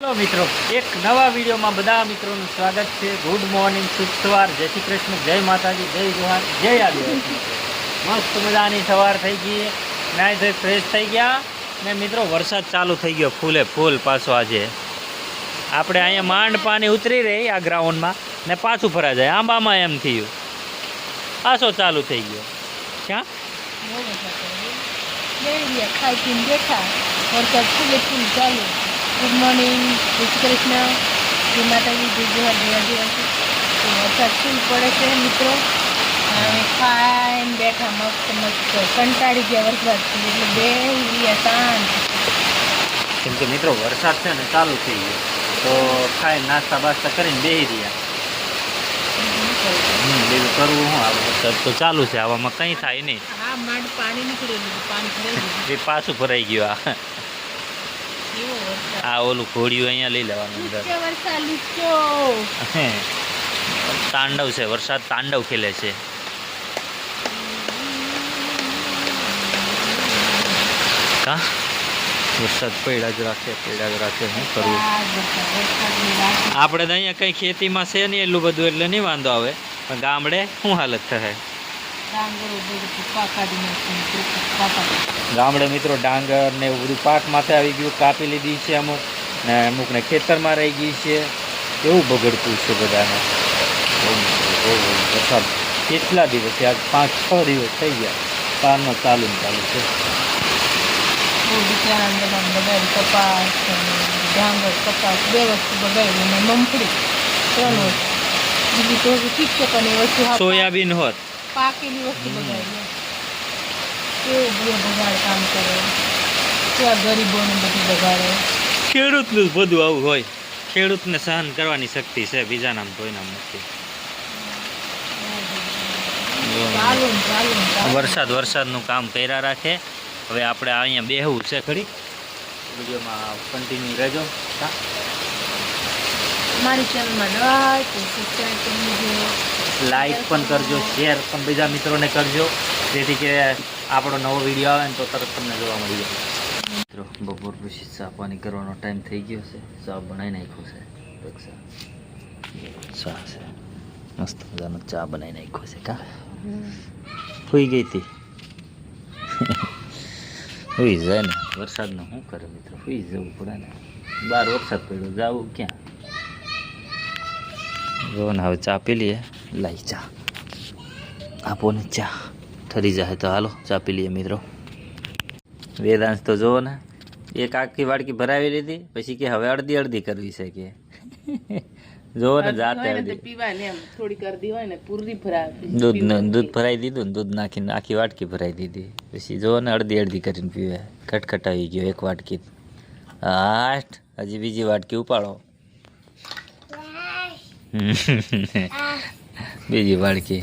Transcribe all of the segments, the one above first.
Hello મિત્રો, એક નવા વિડીયોમાં બધા મિત્રોનું સ્વાગત છે. ગુડ મોર્નિંગ, શુભ સવાર, જય શ્રી કૃષ્ણ, જય માતાજી, જય જોહાર, જય આદિવાસી. મસ્ત મજાની સવાર થઈ ગઈ, નાઈ ધોઈ ફ્રેશ થઈ ગયા ને મિત્રો વરસાદ ચાલુ થઈ ગયો ફૂલે ફૂલ પાછો. આજે આપણે અહીંયા માંડ પાણી ઉતરી રહી આ ગ્રાઉન્ડમાં ને પાછું ફરા જાય. આંબામાં એમ થયું પાછો ચાલુ થઈ ગયો. ક્યાં ગુડ મોર્નિંગ, જય શ્રી કૃષ્ણ, જય માતાજી, જય જોહાર, જય આદિવાસી. તો વરસાદ ફૂલ પડે છે મિત્રો. અને ખાઈને બેઠા મસ્ત મસ્ત કંટાળી ગયા વરસાદથી, એટલે બે ગયા શાંત. કેમ કે મિત્રો વરસાદ છે ને ચાલુ થઈ ગયો તો ખાઈને નાસ્તા બાસ્તા કરીને બેસી રહ્યા. બીજું કરવું શું, આ વરસાદ તો ચાલુ છે, આવામાં કંઈ થાય નહીં. હા, માંડ પાણી નીકળેલું, પાણી ભરાઈ ગયું. એ પાછું ભરાઈ ગયું. એવો વરસાદ. આ ઓલું ઘોડિયું અહીંયા લઈ લેવાનું અંદર. લુચ્ચો વરસાદ, લુચ્ચો. તાંડવ છે, વરસાદ તાંડવ ખેલે છે. કા વરસાદ પડ્યા જ રાખે શું કરવું. આપણે તો અહીંયા કંઈ ખેતીમાં છે નહીં એટલું બધું, એટલે નહીં વાંધો આવે, પણ ગામડે શું હાલત થાય. ગામડે મિત્રો ડાંગર ને એવું બધું પાક માથે આવી ગયું, કાપી લીધી છે અમુક ને અમુકને ખેતરમાં રહી ગઈ છે. એવું બગડતું છે બધાને. વરસાદ કેટલા દિવસ, આજ 5-6 દિવસ થઈ ગયા, પારનો ચાલુ છે. કપાસ, ડાંગર, કપાસ બે વસ્તુ બગાડી અને મમફળી 3 વસ્તુ. બીજી તો ઠીક છે, પણ એ વસ્તુ સોયાબીન હોત પાકેલી વસ્તુ બગાડી. કેવું બે બગાડ કામ કરે, કેવા ગરીબોને બધું બગાડે. ખેડૂતનું બધું આવું હોય. ખેડૂતને સહન કરવાની શક્તિ છે, બીજા નામ કોઈ નામ નથી. વરસાદનું કામ કર્યા રાખે. હવે આપણે અહીંયા બેહવું છે ખરી. વિડીયોમાં કન્ટિન્યુ રહેજો. મારી ચેનલમાં લાઈક સબસ્ક્રાઈબ કરી દેજો, લાઈક પણ કરજો, શેર પણ બીજા મિત્રોને કરજો, જેથી કે આપણો નવો વિડીયો આવે ને તો તરત તમને જોવા મળી જાય. મિત્રો બપોર પછી ચા પાણી કરવાનો ટાઈમ થઈ ગયો છે. ચા બનાવી નાખ્યો છે. ચા છે મસ્ત મજાનો ચા બનાવી નાખ્યો છે. કા સુઈ ગઈ હતી. સુઈ જાય ને, વરસાદનું શું કરે મિત્રો, સુઈ જવું પડે ને. બહાર વરસાદ પડ્યો, જવું ક્યાં. જો ને હવે ચા પી લઈએ. લાઈ ચા આપો ને, ચા ઠરી જાય તો હાલો ચા પી લઈએ મિત્રો. વેદાંશ તો જુઓ ને, એક આખી વાડકી ભરાવી લીધી, પછી કે હવે અડધી કરવી છે કે. જુઓ ને જાતે દૂધ ભરાઈ દીધું ને, દૂધ નાખીને આખી વાટકી ભરાઈ દીધી. પછી જુઓ ને અડધી કરીને પીવે. ખટખટાવી ગયો એક વાટકી. હજી બીજી વાટકી ઉપાડો. બીજી વાડકી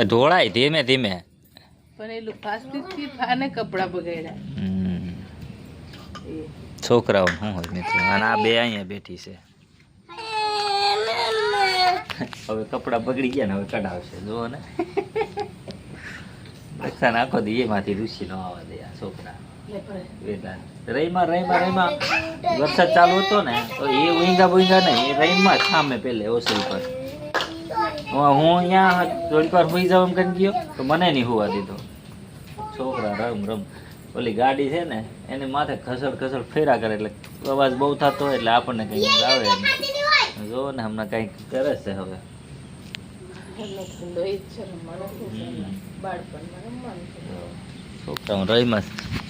ઢોળાય ધીમે ધીમે. પણ એ પ્લાસ્ટિકથી ફાને કપડાં બગાડ્યા. છોકરાઓ શું હોય મિત્રો. અને આ બે અહીંયા બેઠી છે. હવે કપડાં બગડી ગયા ને, હવે કઢાવશે. જુઓ ને રક્ષા નાખો દે, એમાંથી રૂસી ન આવવા દે આ છોકરા. રહીમાં વરસાદ ચાલુ હતો ને તો એ ઉઈંગા બુઈંગા નહીં, એ રહીમાં જ સામે પેલે ઓસરી પર. હું અહીંયા થોડીક વાર સુઈ જાવ એમ કરી ગયો તો મને નહીં હોવા દીધો. છોકરા રમ ઓલી ગાડી છે ને એને માથે ખસડ ફેરા કરે, એટલે અવાજ બહુ થતો હોય, એટલે આપણને કંઈક આવે. જો ને હમણાં કંઈક કરે છે. હવે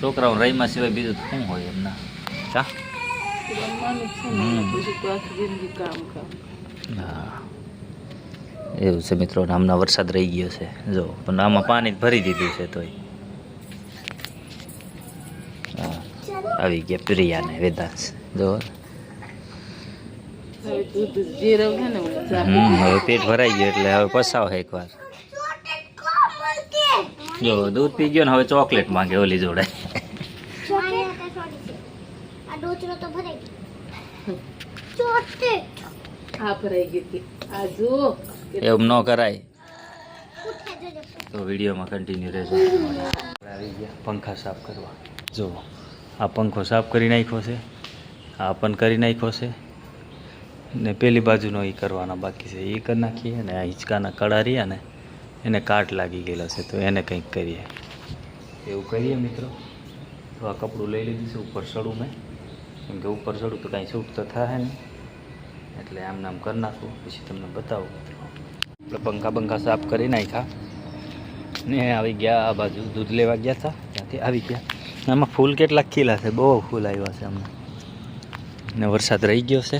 છોકરાઓ રહીમાં સિવાય બીજું શું હોય એમના. હા એવું છે મિત્રો. હમણાં વરસાદ રહી ગયો છે જો, પણ આમાં પાણી ભરી દીધું છે તોય. હા આવી ગયા પ્રિયા ને વેદાંશ. જો હવે પેટ ભરાઈ ગયું એટલે હવે પસાવ એકવાર. જો દૂધ પી ગયો ને હવે ચોકલેટ માંગે ઓલી જોડે. એવું ન કરાય. તો વિડીયોમાં કન્ટિન્યુ રહેજો. આવી ગયા પંખા સાફ કરવા. જો આ પંખો સાફ કરી નાખ્યો છે. આ પણ કરી નાખ્યો છે ને પેલી બાજુનો એ કરવાનો બાકી છે એ કરી નાખીએ ને આ હિંચકાના કડા રહ્યા ને એને કાટ લાગી ગયેલા છે તો એને કંઈક કરીએ એવું કરીએ મિત્રો. તો આ કપડું લઈ લીધું છે ઉપર ચડું મેં કેમ કે ઉપર ચડું તો કાંઈ શૂટ તો થાય નહીં એટલે આમ નામ કરી નાખું પછી તમને બતાવું. આપણે પંખા બંખા સાફ કરી નાખ્યા ને આવી ગયા આ બાજુ દૂધ લેવા ગયા હતા ત્યાંથી આવી ગયા. આમાં ફૂલ કેટલાક ખીલા છે બહુ ફૂલ આવ્યા છે હમણાં ને વરસાદ રહી ગયો છે.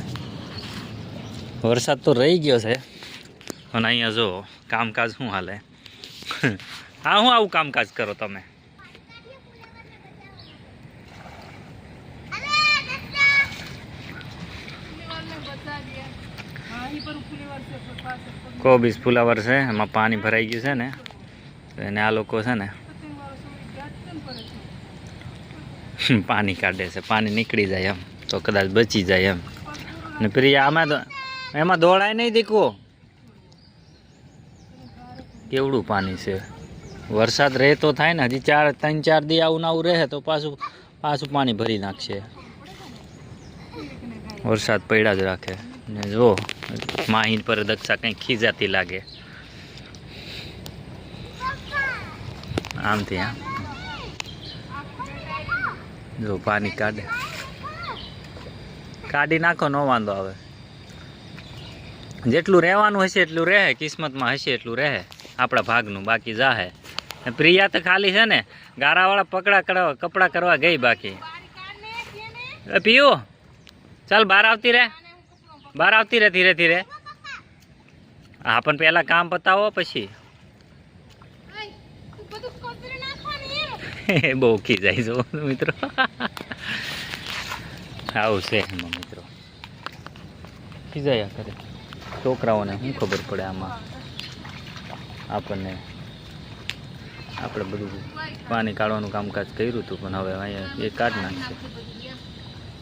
વરસાદ તો રહી ગયો છે અને અહીંયા જો કામકાજ શું હાલે. હા હું આવું કામકાજ કરો તમે. કોબીજ ફુલાવર છે એમાં પાણી ભરાઈ ગયું છે ને તો એને આ લોકો છે ને પાણી કાઢે છે. પાણી નીકળી જાય એમ તો કદાચ બચી જાય એમ. ને પ્રિયા આમાં તો એમાં દોડાય નહીં દીકવો કેવડું પાણી છે. વરસાદ રહે તો થાય ને હજી 3-4 દી આવું આવું રહે તો પાછું પાણી ભરી નાખશે. વરસાદ પડ્યા જ રાખે ને જો માહિન પર દક્ષા કંઈક ખીજાતી લાગે આમથી. આમ જો પાણી કાઢી નાખો ન વાંધો આવે. જેટલું રહેવાનું હશે એટલું રહે કિસ્મતમાં હશે એટલું રહે આપણા ભાગનું બાકી જાહે. પ્રિયા તો ખાલી છે ને ગારાવાળા કપડા કરવા ગઈ બાકી. પીયું ચાલ બહાર આવતી રહે ધીરે ધીરે. હા પણ પહેલાં કામ પતાવો પછી બહુ ખીજાઈ જો મિત્રો. આવું છે એમાં મિત્રો ખીજાયા કરે. છોકરાઓને શું ખબર પડે આમાં. આપણે બધું પાણી કાઢવાનું કામકાજ કર્યું હતું પણ હવે અહીંયા એ કાઢી નાખશે.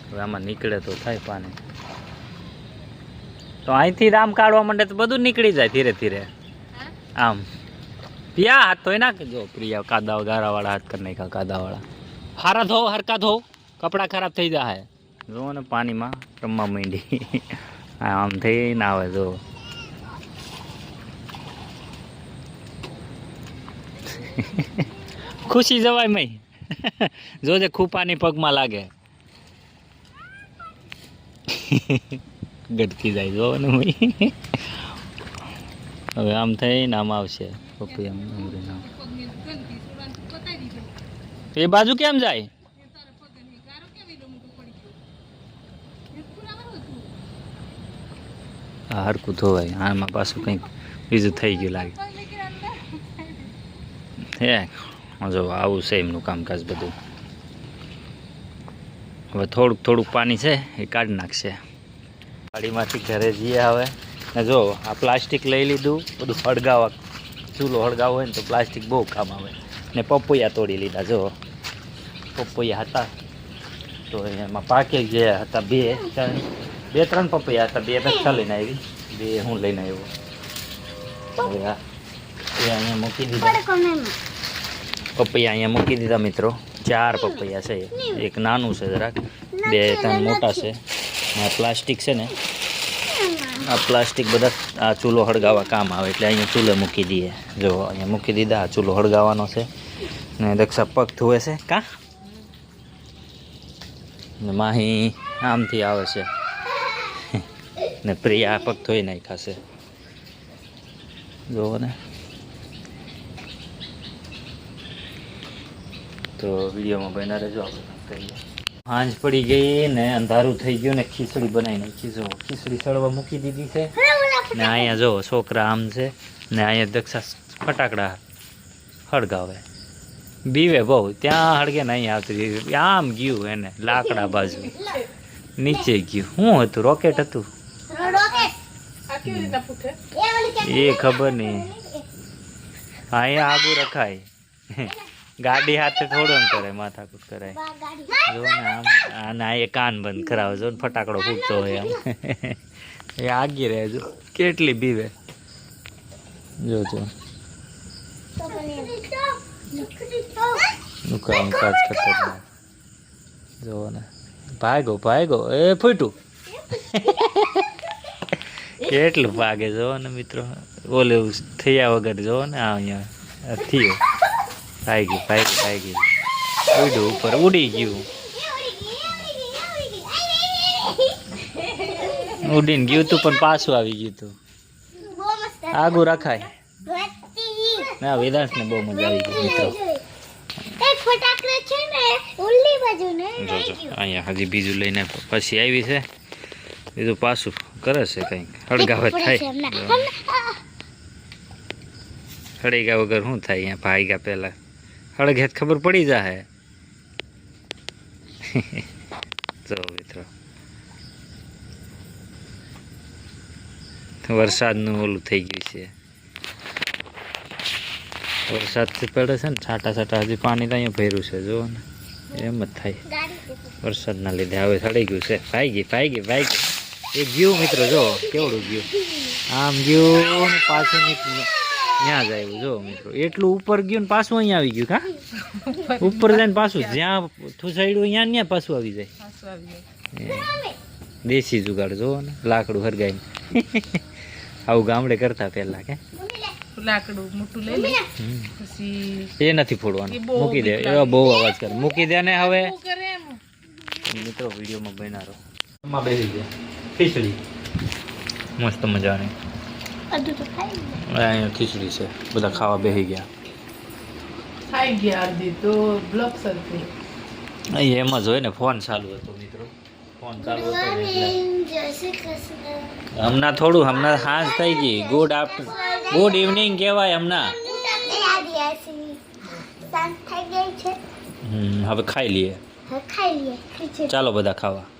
હવે આમાં નીકળે તો થાય પાણી. તો અહીંથી આમ કાઢવા માંડે તો બધું નીકળી જાય ધીરે ધીરે. આમ પિયા હાથ ધોઈ નાખજો. પ્રિયા કાદા ગારાવાળા હાથ કરી નાખ્યા કાદાવાળા. હારા ધો હરકા ધો કપડાં ખરાબ થઈ જાય. જો ને પાણીમાં રમવા માંડી આમ થઈ ના આવે જો. ખુશી જવાય મય જોજે ખૂપાની પગમાં લાગે. ગટકી જાય જો ને હવે આમ થઈને આમ આવશે. એ બાજુ કેમ જાય? હા હરકું ધોવાય. આમાં પાછું કંઈક બીજું થઈ ગયું લાગે. હે જો આવું છે એમનું કામકાજ બધું. હવે થોડુંક પાણી છે એ કાઢી નાખશે. ગાડીમાંથી ઘરે જઈએ હવે ને જો આ પ્લાસ્ટિક લઈ લીધું બધું હળગાવા. ચૂલો હળગાવો હોય ને તો પ્લાસ્ટિક બહુ કામ આવે. ને પપૈયા તોડી લીધા. જો પપૈયા હતા તો એમાં પાકે જે હતા 2-3 પપૈયા હતા. 2 રક્ષા લઈને આવી 2 હું લઈને આવ્યો. હવે એ અહીંયા મૂકી દીધા પપૈયા. અહીંયા મૂકી દીધા મિત્રો. 4 પપૈયા છે. એક નાનું છે જરાક 2-3 મોટા છે. આ પ્લાસ્ટિક છે ને આ પ્લાસ્ટિક બધા આ ચૂલો હળગાવવા કામ આવે એટલે અહીંયા ચૂલે મૂકી દઈએ. જો અહીંયા મૂકી દીધા. આ ચૂલો હળગાવવાનો છે ને દક્ષા પગ ધોવે છે કા ને માહી આમથી આવે છે ને પ્રિયા પગ ધોઈ નાખ્યા છે. જોવો ને તો વિડીયોમાં બન્યા રહેજો. આપણે કરીએ. સાંજ પડી ગઈ ને અંધારું થઈ ગયું ને ખીચડી બનાવી નાખી. જો ખીચડી સળવા મૂકી દીધી છે ને અહીંયા જો છોકરા આમ છે ને અહીંયા દક્ષા ફટાકડા હળગાવે. બીવે બહુ. ત્યાં હળગે ને અહીંયા આવતી આમ ગયું એને લાકડા બાજુ નીચે ગયું. શું હતું? રોકેટ હતું એ ખબર નહીં. અહીંયા આગું રખાય. ગાડી હાથે થોડું કરે માથાકૂટ કરાય. જો ને આમ એ કાન બંધ કરાવે. જો ને ફટાકડો ફૂટતો હોય આમ એ આગી રહે. જો કેટલી બીવે. જોજો કામકાજ કરતા. જો ને ભાગો એ ફૂટ્યું કેટલું ભાગે જોવો ને મિત્રો ઓલે થયા વગર જોવો ને આ અહીંયા થયો ભાગી ઉડ્યું ઉપર ઉડી ગયું ઉડીને ગયું તું પણ પાછું આવી ગયું તું આગું રખાય ના વેદાંશ ને બહુ મજા આવી ગઈ મિત્રો જોજો અહીંયા હજી બીજું લઈને પછી આવી છે બીજું પાછું કરે છે કંઈક હળગાવે થાય હળગા વગર શું થાય અહીંયા ભાગ્યા પહેલા હળગે ખબર પડી જાય જો મિત્રો વરસાદનું ઓલું થઈ ગયું છે વરસાદથી પડે છે ને છાંટા હજી પાણી તો અહીંયા ભર્યું છે જુઓ ને એમ જ થાય વરસાદના લીધે હવે સડી ગયું છે ભાગી એ ગયું મિત્રો જો કેવડું ગયું આમ ગયું ને પાછું ત્યાં જ આવ્યું જો મિત્રો એટલું ઉપર ગયું ને પાછું અહીંયા આવી ગયું કા ઉપર જાય ને પાછું જ્યાં થુસાડ્યું ત્યાં પાછું આવી જાય દેશી જુગાડ જોવો ને લાકડું હરગાઈને આવું ગામડે કરતા પહેલા કે લાકડું મોટું લઈ લે પછી એ નથી ફોડવાનું મૂકી દે એવા બહુ અવાજ કરે મૂકી દે ને હવે મિત્રો વિડીયોમાં બનારો માં બેસી ગયા ખીચડી મસ્ત મજાની અહીંયા ખીચડી છે બધા ખાવા બેસી ગયા ખાઈ ગયા અડધી તો બ્લોક સરથી અહીં એમ જ હોય ને ફોન ચાલુ હતો મિત્રો ફોન ચાલુ હતો હમણાં સાંજ થઈ ગઈ ગુડ ઇવનિંગ કહેવાય હમણાં હવે ખાઈ લઈએ ચાલો બધા ખાવા